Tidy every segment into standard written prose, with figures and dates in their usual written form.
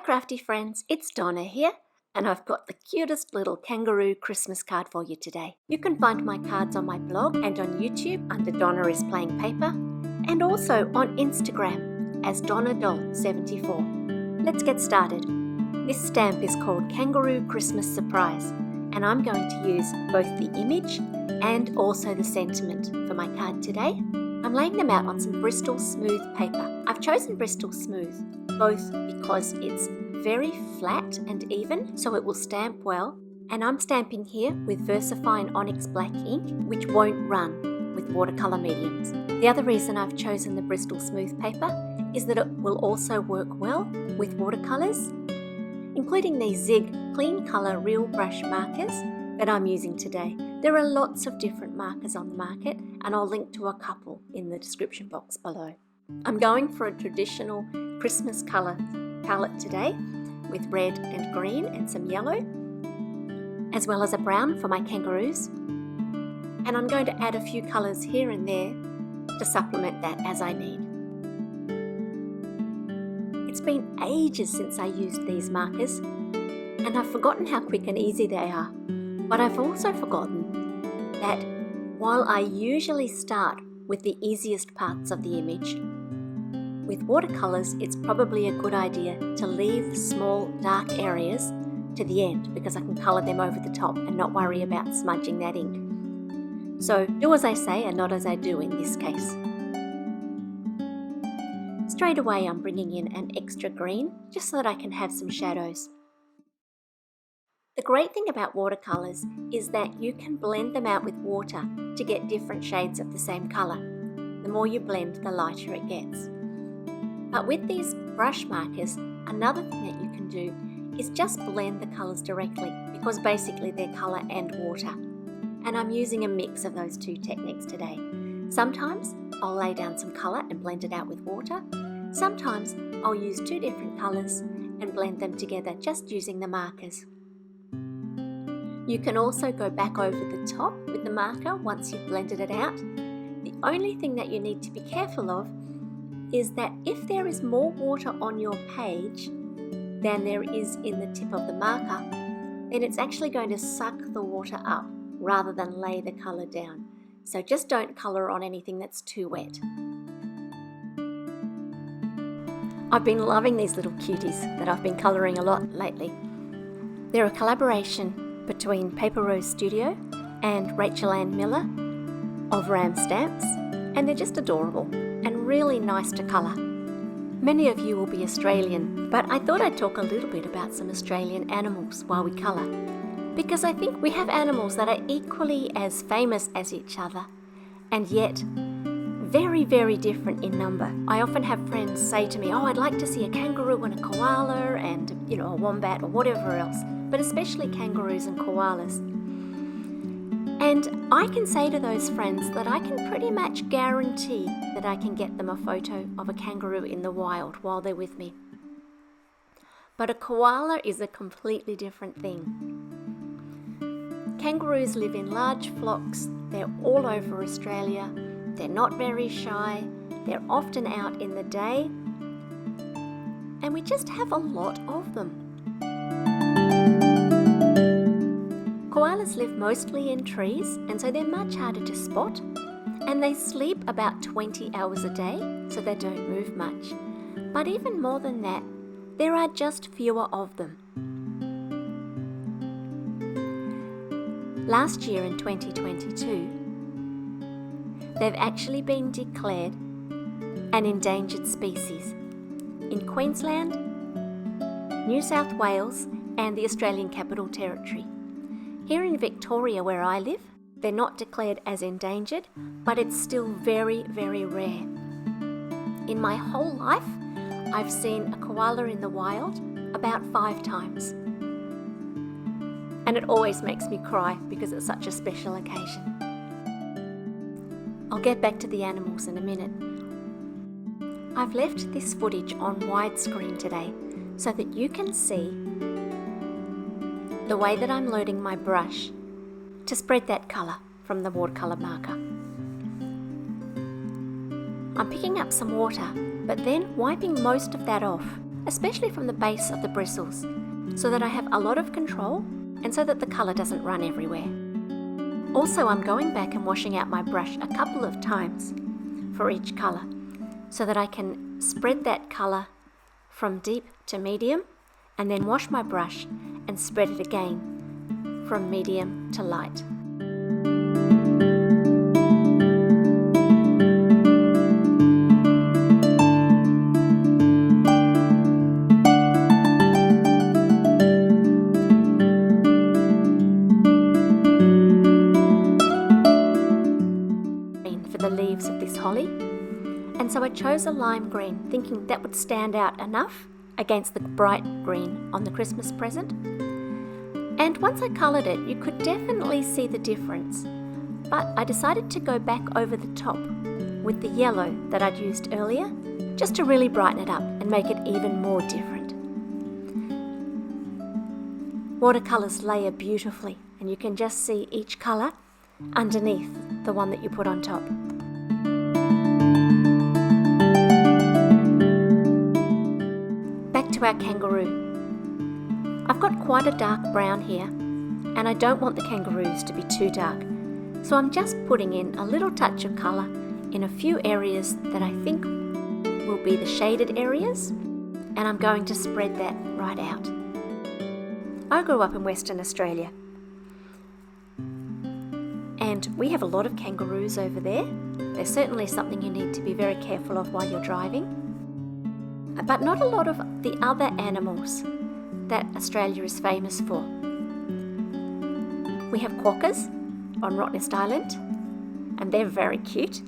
crafty friends, it's Donna here, and I've got the cutest little kangaroo Christmas card for you today. You can find my cards on my blog and on YouTube under Donna is Playing Paper, and also on Instagram as DonnaDoll74. Let's get started. This stamp is called Kangaroo Christmas Surprise, and I'm going to use both the image and also the sentiment for my card today. I'm laying them out on some Bristol Smooth paper. I've chosen Bristol Smooth both because it's very flat and even, so it will stamp well, and I'm stamping here with VersaFine Onyx Black ink, which won't run with watercolour mediums. The other reason I've chosen the Bristol Smooth paper is that it will also work well with watercolours, including these Zig Clean Colour Real Brush markers that I'm using today. There are lots of different markers on the market, and I'll link to a couple in the description box below. I'm going for a traditional Christmas colour palette today with red and green and some yellow, as well as a brown for my kangaroos. And I'm going to add a few colours here and there to supplement that as I need. It's been ages since I used these markers, and I've forgotten how quick and easy they are. But I've also forgotten that while I usually start with the easiest parts of the image, with watercolours it's probably a good idea to leave small dark areas to the end because I can colour them over the top and not worry about smudging that ink. So do as I say and not as I do in this case. Straight away I'm bringing in an extra green just so that I can have some shadows. The great thing about watercolours is that you can blend them out with water to get different shades of the same colour. The more you blend, the lighter it gets. But with these brush markers, another thing that you can do is just blend the colours directly because basically they're colour and water. And I'm using a mix of those two techniques today. Sometimes I'll lay down some colour and blend it out with water. Sometimes I'll use two different colours and blend them together just using the markers. You can also go back over the top with the marker once you've blended it out. The only thing that you need to be careful of is that if there is more water on your page than there is in the tip of the marker, then it's actually going to suck the water up rather than lay the colour down. So just don't colour on anything that's too wet. I've been loving these little cuties that I've been colouring a lot lately. They're a collaboration between Paper Rose Studio and Rachel Ann Miller of Ram Stamps, and they're just adorable and really nice to colour. Many of you will be Australian, but I thought I'd talk a little bit about some Australian animals while we colour, because I think we have animals that are equally as famous as each other, and yet very, very different in number. I often have friends say to me, oh, I'd like to see a kangaroo and a koala and, a wombat or whatever else, but especially kangaroos and koalas. And I can say to those friends that I can pretty much guarantee that I can get them a photo of a kangaroo in the wild while they're with me. But a koala is a completely different thing. Kangaroos live in large flocks. They're all over Australia. They're not very shy. They're often out in the day. And we just have a lot of them. Koalas live mostly in trees, and so they're much harder to spot, and they sleep about 20 hours a day, so they don't move much. But even more than that, there are just fewer of them. Last year in 2022, they've actually been declared an endangered species in Queensland, New South Wales, and the Australian Capital Territory. Here in Victoria, where I live, they're not declared as endangered, but it's still very, very rare. In my whole life, I've seen a koala in the wild about 5 times. And it always makes me cry because it's such a special occasion. I'll get back to the animals in a minute. I've left this footage on widescreen today so that you can see the way that I'm loading my brush to spread that colour from the watercolour marker. I'm picking up some water, but then wiping most of that off especially from the base of the bristles, so that I have a lot of control and so that the colour doesn't run everywhere. Also, I'm going back and washing out my brush a couple of times for each colour, so that I can spread that colour from deep to medium, and then wash my brush and spread it again from medium to light. For the leaves of this holly, and so I chose a lime green, thinking that would stand out enough against the bright green on the Christmas present. And once I coloured it, you could definitely see the difference, but I decided to go back over the top with the yellow that I'd used earlier, just to really brighten it up and make it even more different. Watercolours layer beautifully, and you can just see each colour underneath the one that you put on top. Back to our kangaroo. I've got quite a dark brown here, and I don't want the kangaroos to be too dark, so I'm just putting in a little touch of colour in a few areas that I think will be the shaded areas, and I'm going to spread that right out. I grew up in Western Australia, and we have a lot of kangaroos over there. They're certainly something you need to be very careful of while you're driving, but not a lot of the other animals that Australia is famous for. We have quokkas on Rottnest Island, and they're very cute,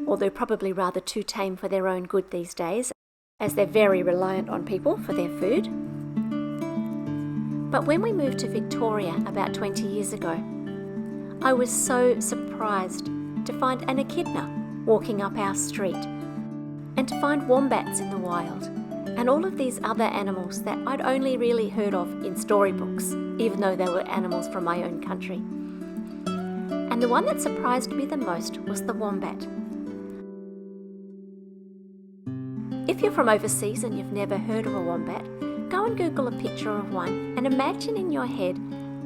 although probably rather too tame for their own good these days, as they're very reliant on people for their food. But when we moved to Victoria about 20 years ago, I was so surprised to find an echidna walking up our street, and to find wombats in the wild, and all of these other animals that I'd only really heard of in storybooks, even though they were animals from my own country. And the one that surprised me the most was the wombat. If you're from overseas and you've never heard of a wombat, go and Google a picture of one and imagine in your head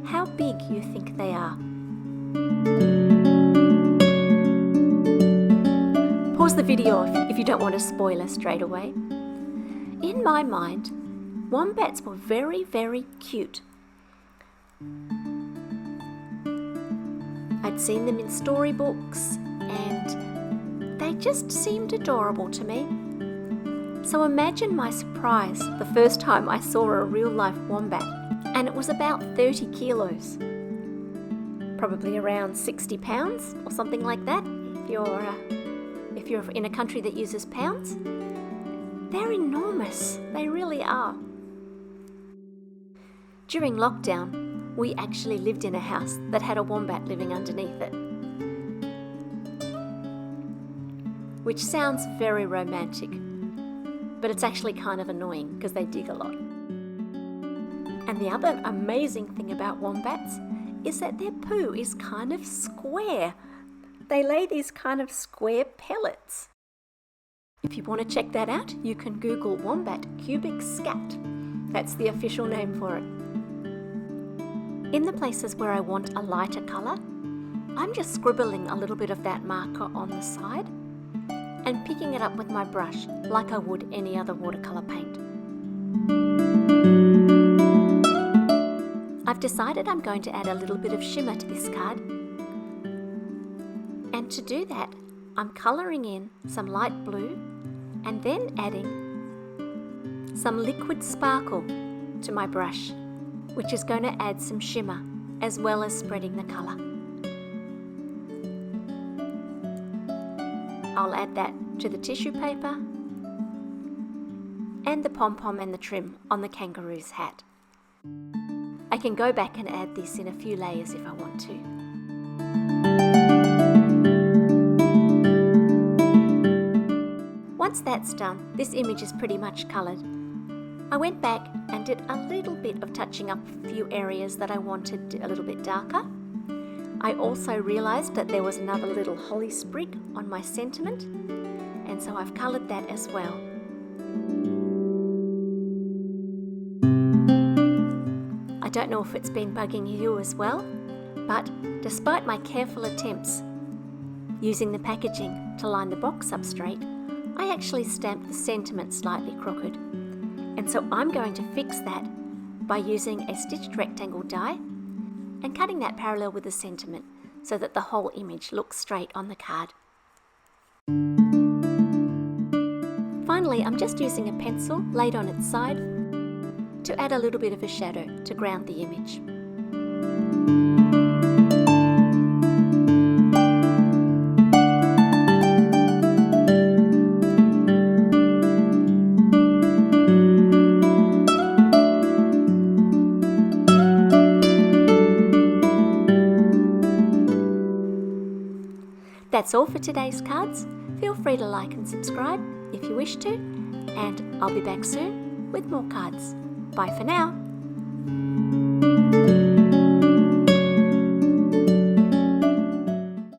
how big you think they are. Pause the video if you don't want a spoiler straight away. In my mind, wombats were very, very cute. I'd seen them in storybooks, and they just seemed adorable to me. So imagine my surprise the first time I saw a real-life wombat, and it was about 30 kilos. Probably around 60 pounds or something like that, if you're in a country that uses pounds. They're enormous, they really are. During lockdown, we actually lived in a house that had a wombat living underneath it, which sounds very romantic, but it's actually kind of annoying because they dig a lot. And the other amazing thing about wombats is that their poo is kind of square. They lay these kind of square pellets. If you want to check that out, you can Google wombat cubic scat. That's the official name for it. In the places where I want a lighter colour, I'm just scribbling a little bit of that marker on the side and picking it up with my brush like I would any other watercolour paint. I've decided I'm going to add a little bit of shimmer to this card, and to do that I'm colouring in some light blue and then adding some liquid sparkle to my brush, which is going to add some shimmer as well as spreading the colour. I'll add that to the tissue paper and the pom-pom and the trim on the kangaroo's hat. I can go back and add this in a few layers if I want to. Once that's done, this image is pretty much coloured. I went back and did a little bit of touching up a few areas that I wanted a little bit darker. I also realised that there was another little holly sprig on my sentiment, and so I've coloured that as well. I don't know if it's been bugging you as well, but despite my careful attempts using the packaging to line the box up straight, I actually stamped the sentiment slightly crooked. And so I'm going to fix that by using a stitched rectangle die and cutting that parallel with the sentiment so that the whole image looks straight on the card. Finally, I'm just using a pencil laid on its side to add a little bit of a shadow to ground the image. That's all for today's cards. Feel free to like and subscribe if you wish to, and I'll be back soon with more cards. Bye for now.